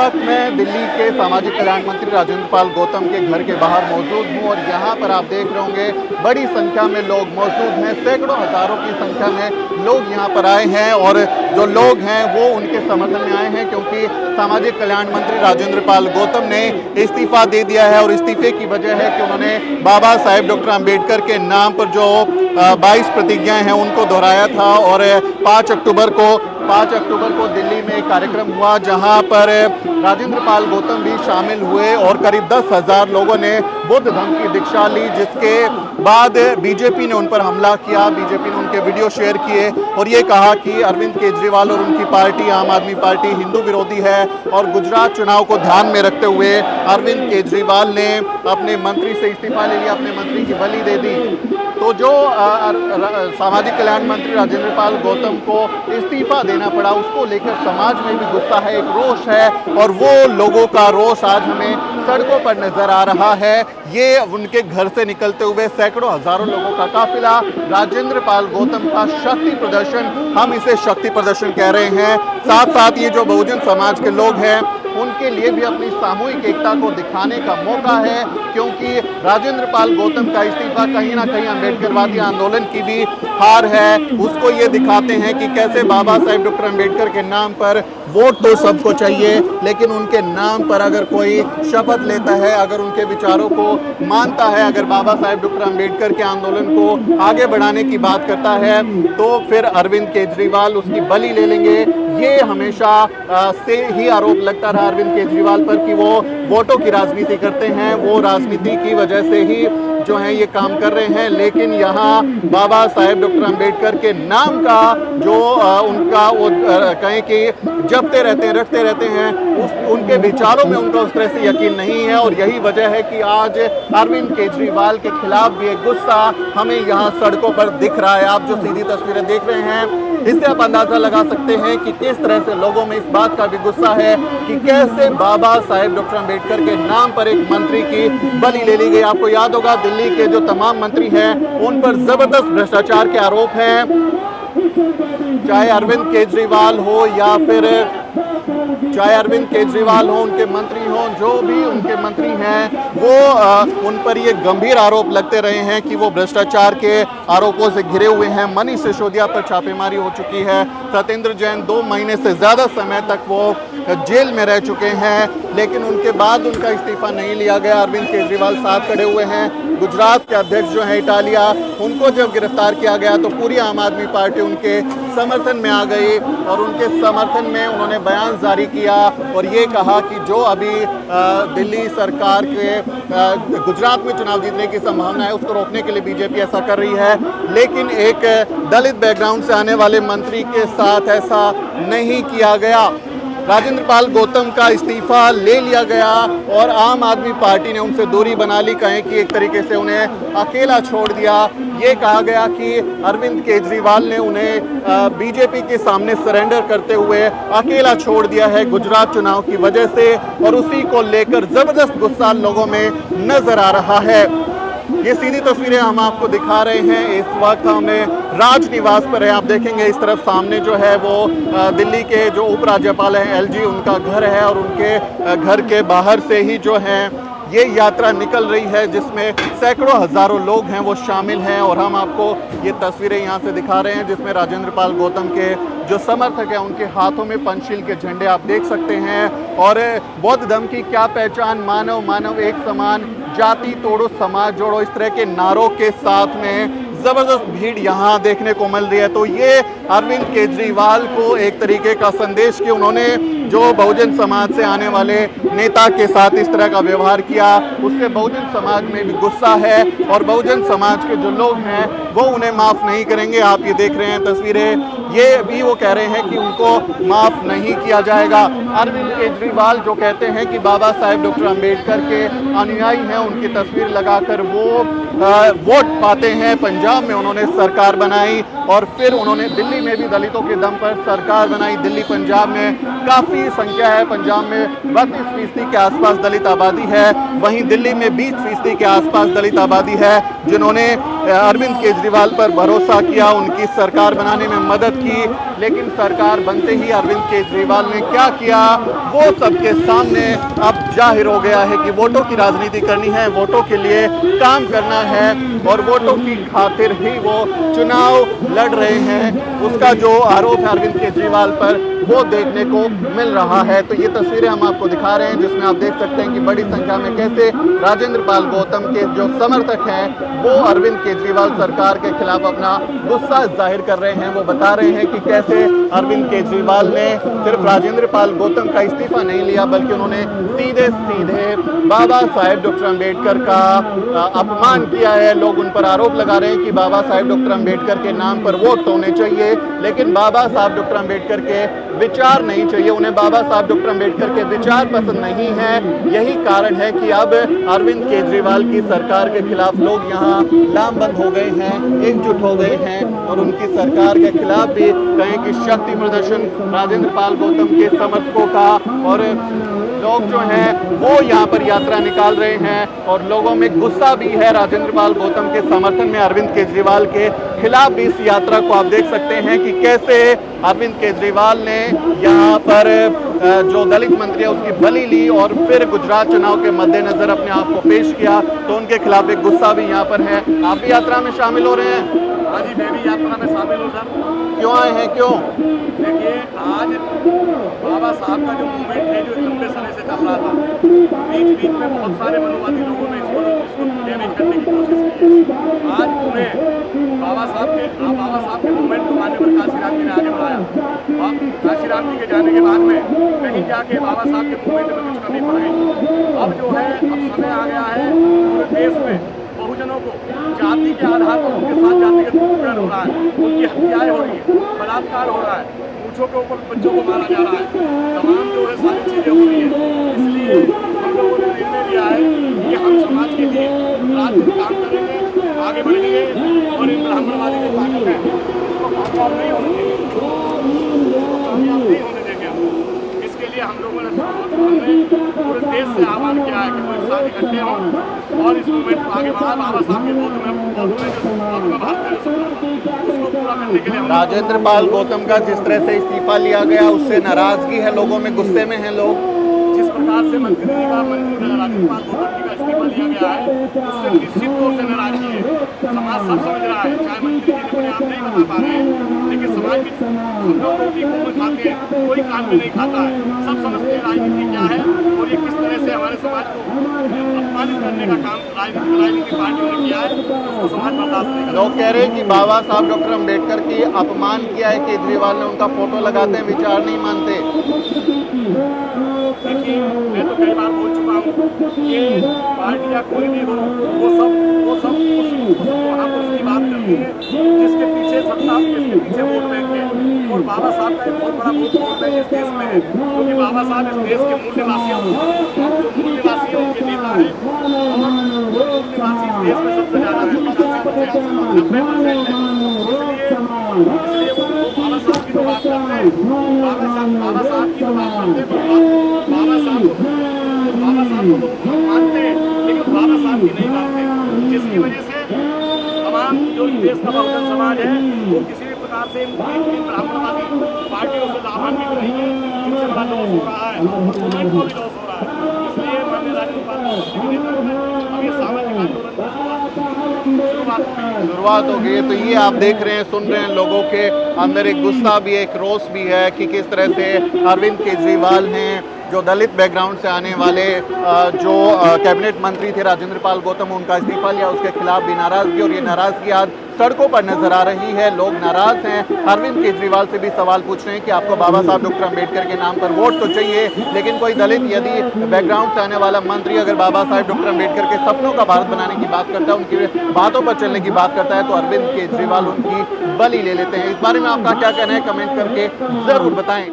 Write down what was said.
वक्त मैं दिल्ली के सामाजिक कल्याण मंत्री राजेंद्र पाल गौतम के घर के बाहर मौजूद हूं और यहां पर आप देख रहे होंगे बड़ी संख्या में लोग मौजूद हैं। सैकड़ों हजारों की संख्या में लोग यहां पर आए हैं और जो लोग हैं वो उनके समर्थन में आए हैं, क्योंकि सामाजिक कल्याण मंत्री राजेंद्र पाल गौतम ने इस्तीफा दे दिया है। और इस्तीफे की वजह है कि उन्होंने बाबा साहेब डॉक्टर अम्बेडकर के नाम पर जो 22 प्रतिज्ञाएं हैं उनको दोहराया था। और 5 अक्टूबर को दिल्ली में एक कार्यक्रम हुआ जहां पर राजेंद्र पाल गौतम भी शामिल हुए और करीब 10,000 लोगों ने बुद्ध धर्म की दीक्षा ली, जिसके बाद बीजेपी ने उन पर हमला किया। बीजेपी ने उनके वीडियो शेयर किए और ये कहा कि अरविंद केजरीवाल और उनकी पार्टी आम आदमी पार्टी हिंदू विरोधी है। और गुजरात चुनाव को ध्यान में रखते हुए अरविंद केजरीवाल ने अपने मंत्री से इस्तीफा ले लिया, अपने मंत्री की बलि दे दी। तो जो सामाजिक कल्याण मंत्री राजेंद्र पाल गौतम को इस्तीफा देना पड़ा, उसको लेकर समाज में भी गुस्सा है, एक रोष है। और वो लोगों का रोष आज हमें सड़कों पर नजर आ रहा है। ये उनके घर से निकलते हुए सैकड़ों हजारों लोगों का काफिला राजेंद्र पाल गौतम का शक्ति प्रदर्शन, हम इसे शक्ति प्रदर्शन कह रहे हैं। साथ साथ ये जो बहुजन समाज के लोग हैं उनके लिए भी अपनी सामूहिक एकता को दिखाने का मौका है, क्योंकि राजेंद्र पाल गौतम का इस्तीफा कहीं ना कहीं अम्बेडकरवादी आंदोलन की भी हार है। उसको ये दिखाते हैं कि कैसे बाबा साहेब डॉक्टर अम्बेडकर के नाम पर वोट तो सबको चाहिए, लेकिन उनके नाम पर अगर कोई शपथ लेता है, अगर उनके विचारों को मानता है, अगर बाबा साहेब डॉक्टर अम्बेडकर के आंदोलन को आगे बढ़ाने की बात करता है, तो फिर अरविंद केजरीवाल उसकी बलि ले लेंगे। ये हमेशा से ही आरोप लगता रहा अरविंद केजरीवाल पर कि वो वोटों की राजनीति करते हैं, वो राजनीति की वजह से ही जो है ये काम कर रहे हैं। लेकिन यहाँ बाबा साहेब डॉक्टर अम्बेडकर के नाम का जो उनका वो कहें कि जपते रहते हैं, रटते रहते हैं, उनके विचारों में उनका उस तरह से यकीन नहीं है। और यही वजह है कि आज अरविंद केजरीवाल के खिलाफ भी एक गुस्सा हमें यहाँ सड़कों पर दिख रहा है। आप जो सीधी तस्वीरें देख रहे हैं इससे आप अंदाजा लगा सकते हैं कि किस तरह से लोगों में इस बात का भी गुस्सा है कि कैसे बाबा साहेब डॉक्टर अम्बेडकर के नाम पर एक मंत्री की बलि ले ली गई। आपको याद होगा दिल्ली के जो तमाम मंत्री हैं उन पर जबरदस्त भ्रष्टाचार के आरोप हैं, चाहे अरविंद केजरीवाल हो या फिर उनके मंत्री हों, जो भी उनके मंत्री हैं वो उन पर ये गंभीर आरोप लगते रहे हैं कि वो भ्रष्टाचार के आरोपों से घिरे हुए हैं। मनीष सिसोदिया पर छापेमारी हो चुकी है। सत्येंद्र जैन 2 महीने से ज़्यादा समय तक वो जेल में रह चुके हैं, लेकिन उनके बाद उनका इस्तीफा नहीं लिया गया। अरविंद केजरीवाल साथ खड़े हुए हैं। गुजरात के अध्यक्ष जो है इटालिया, उनको जब गिरफ्तार किया गया तो पूरी आम आदमी पार्टी उनके समर्थन में आ गई और उनके समर्थन में उन्होंने बयान जारी किया और ये कहा कि जो अभी दिल्ली सरकार के गुजरात में चुनाव जीतने की संभावना है उसको रोकने के लिए बीजेपी ऐसा कर रही है। लेकिन एक दलित बैकग्राउंड से आने वाले मंत्री के साथ ऐसा नहीं किया गया। राजेंद्र पाल गौतम का इस्तीफा ले लिया गया और आम आदमी पार्टी ने उनसे दूरी बना ली, कहें कि एक तरीके से उन्हें अकेला छोड़ दिया। ये कहा गया कि अरविंद केजरीवाल ने उन्हें बीजेपी के सामने सरेंडर करते हुए अकेला छोड़ दिया है गुजरात चुनाव की वजह से, और उसी को लेकर जबरदस्त गुस्सा लोगों में नजर आ रहा है। ये सीधी तस्वीरें हम आपको दिखा रहे हैं। इस वक्त हमें राजनिवास पर है। आप देखेंगे इस तरफ सामने जो है वो दिल्ली के जो उपराज्यपाल हैं LG, उनका घर है और उनके घर के बाहर से ही जो है ये यात्रा निकल रही है, जिसमें सैकड़ों हजारों लोग हैं वो शामिल हैं। और हम आपको ये तस्वीरें यहाँ से दिखा रहे हैं जिसमें राजेंद्र पाल गौतम के जो समर्थक हैं उनके हाथों में पंचशील के झंडे आप देख सकते हैं। और बौद्ध धर्म की क्या पहचान, मानव मानव एक समान, जाति तोड़ो समाज जोड़ो, इस तरह के नारों के साथ में जबरदस्त भीड़ यहाँ देखने को मिल रही है। तो ये अरविंद केजरीवाल को एक तरीके का संदेश कि उन्होंने जो बहुजन समाज से आने वाले नेता के साथ इस तरह का व्यवहार किया, उससे बहुजन समाज में भी गुस्सा है और बहुजन समाज के जो लोग हैं वो उन्हें माफ़ नहीं करेंगे। आप ये देख रहे हैं तस्वीरें, ये भी वो कह रहे हैं कि उनको माफ़ नहीं किया जाएगा। अरविंद केजरीवाल जो कहते हैं कि बाबा साहेब डॉक्टर अम्बेडकर के अनुयायी हैं, उनकी तस्वीर लगाकर वो वोट पाते हैं। पंजाब में उन्होंने सरकार बनाई और फिर उन्होंने दिल्ली में भी दलितों के दम पर सरकार बनाई। दिल्ली पंजाब में काफ़ी संख्या है, पंजाब में 32% के आसपास दलित आबादी है, वहीं दिल्ली में 20% के आसपास दलित आबादी है जिन्होंने अरविंद केजरीवाल पर भरोसा किया, उनकी सरकार बनाने में मदद की, लेकिन सरकार बनते ही अरविंद केजरीवाल ने क्या किया वो सबके सामने अब जाहिर हो गया है कि वोटों की राजनीति करनी है, वोटों के लिए काम करना है और वोटों की खातिर ही वो चुनाव लड़ रहे हैं। उसका जो आरोप है अरविंद केजरीवाल पर वो देखने को मिल रहा है। तो ये तस्वीरें हम आपको दिखा रहे हैं जिसमें आप देख सकते हैं कि बड़ी संख्या में कैसे राजेंद्र पाल गौतम के जो समर्थक हैं वो अरविंद केजरीवाल सरकार के खिलाफ अपना गुस्सा जाहिर कर रहे हैं। वो बता रहे हैं कि कैसे अरविंद केजरीवाल ने सिर्फ राजेंद्र पाल गौतम का इस्तीफा नहीं लिया बल्कि उन्होंने सीधे सीधे बाबा साहेब डॉक्टर अम्बेडकर का अपमान किया है। लोग उन पर आरोप लगा रहे हैं कि बाबा साहेब डॉक्टर अम्बेडकर के नाम पर वोट होने चाहिए, लेकिन बाबा साहब डॉक्टर अम्बेडकर के विचार नहीं चाहिए, उन्हें बाबा साहब डॉक्टर अम्बेडकर के विचार पसंद नहीं है। यही कारण है कि अब अरविंद केजरीवाल की सरकार के खिलाफ लोग यहाँ लामबंद हो गए हैं, एकजुट हो गए हैं और उनकी सरकार के खिलाफ भी कहें कि शक्ति प्रदर्शन राजेंद्र पाल गौतम के समर्थकों का और लोग जो हैं वो यहाँ पर यात्रा निकाल रहे हैं और लोगों में गुस्सा भी है राजेंद्र पाल गौतम के समर्थन में अरविंद केजरीवाल के खिलाफ भी। इस यात्रा को आप देख सकते हैं कि कैसे अरविंद केजरीवाल ने यहाँ पर जो दलित मंत्री है उसकी बलि ली और फिर गुजरात चुनाव के मद्देनजर अपने आप को पेश किया, तो उनके खिलाफ एक गुस्सा भी यहाँ पर है। आप भी यात्रा में शामिल हो रहे हैं? हाँ जी, मैं भी यात्रा में शामिल हूँ सर। क्यों आए हैं, क्यों? देखिए, आज बाबा साहब का जो मूवमेंट है जो लंबे समय से चल रहा था, बीच बीच में बहुत सारे मनोवादी लोगों ने इसको डैमेज करने की कोशिश की। आज उन्हें बाबा साहब के मूवमेंट को मान्यवर काशीराम जी ने आगे बढ़ाया और काशीराम जी के जाने के बाद में कहीं जाके बाबा साहब के मूवमेंट में कुछ कमी पड़ गई। अब जो है, अब समय आ गया है पूरे देश में बहुजनों को जाति के आधार पर उनके साथ जातिगत उत्पीड़न हो रहा है, उनकी हत्याएं हो रही है, बलात्कार हो रहा है, मूछों के ऊपर बच्चों को मारा जा रहा है, तमाम जो है सारी चीजें हो रही है। इसलिए हम लोगों ने निर्णय लिया है कि हम समाज के लिए राजनीतिक काम करेंगे, आगे बढ़ेंगे और इन ब्राह्मणवादी के ताकत है इसको कामयाब नहीं होने देंगे हम। इसके लिए हम लोगों ने पूरे देश से आह्वान किया है कि वो एक साथ इकट्ठे हों और इस मूवमेंट को आगे बढ़ा। बाबा साहब के उसको पूरा करने के लिए राजेंद्र पाल गौतम का जिस तरह से इस्तीफा लिया गया उससे नाराजगी है, लोगों में गुस्से में हैं लोग। जिस प्रकार से मंत्री राजेंद्र पाल गौतम जी का इस्तीफा लिया गया है उससे निश्चित तौर से नाराजगी है। समाज सब समझ रहा है, चाहे मंत्री जी अपने आप नहीं बता पा रहे हैं, लेकिन समाज में सब लोग रोटी खूब खाते हैं, कोई काम में नहीं खाता है, सब समझते हैं राजनीति क्या है और ये किस तरह से हमारे समाज को अपमानित करने का काम राजनीतिक पार्टियों ने किया है, उसको समाज बर्दाश्त नहीं कर। लोग कह रहे हैं कि बाबा साहब डॉक्टर अम्बेडकर की अपमान किया है केजरीवाल ने, उनका फोटो लगाते हैं, विचार नहीं मानते। देखिए, मैं तो कई बार बोल चुका हूँ कि पार्टी या कोई भी हो वो सब वहाँ पर उसकी बात करती है जिसके पीछे सत्ता, जिसके पीछे वोट बैंक है। और बाबा साहब का एक बहुत बड़ा वोट बैंक इस देश में है, क्योंकि बाबा साहब इस देश के मूल्यवासियों के नेता है और मूल्यवासी इस देश में सबसे ज्यादा है, 90% है। इसलिए वो बाबा साहब की तो बात करते हैं, बाबा साहब की तो बात करते हैं, बाबा साहब को मानते हैं लेकिन बाबा साहब की नहीं मानते, जिसकी वजह से तमाम जो देश का बहुजन समाज है वो किसी भी प्रकार से इन ब्राह्मणवादी पार्टियों से लाभान्वित नहीं है, जिनसे बड़ा लॉस हो रहा है, मूवमेंट को भी लॉस हो रहा है। इसलिए माननीय राजेंद्र पाल गौतम जी के नेतृत्व में अब ये सामाजिक आंदोलन की शुरुआत हो गई है। तो ये आप देख रहे हैं, सुन रहे हैं, लोगों के अंदर एक गुस्सा भी है, एक रोष भी है कि किस तरह से अरविंद केजरीवाल ने जो दलित बैकग्राउंड से आने वाले जो कैबिनेट मंत्री थे राजेंद्र पाल गौतम, उनका इस्तीफा लिया, उसके खिलाफ भी नाराजगी और ये नाराजगी आज सड़कों पर नजर आ रही है। लोग नाराज हैं। अरविंद केजरीवाल से भी सवाल पूछ रहे हैं कि आपको बाबा साहब डॉक्टर अम्बेडकर के नाम पर वोट तो चाहिए, लेकिन कोई दलित यदि बैकग्राउंड से आने वाला मंत्री अगर बाबा साहब डॉक्टर अम्बेडकर के सपनों का भारत बनाने की बात करता है, उनकी बातों पर चलने की बात करता है, तो अरविंद केजरीवाल उनकी बलि ले लेते हैं। इस बारे में आपका क्या कहना है, कमेंट करके जरूर बताएं।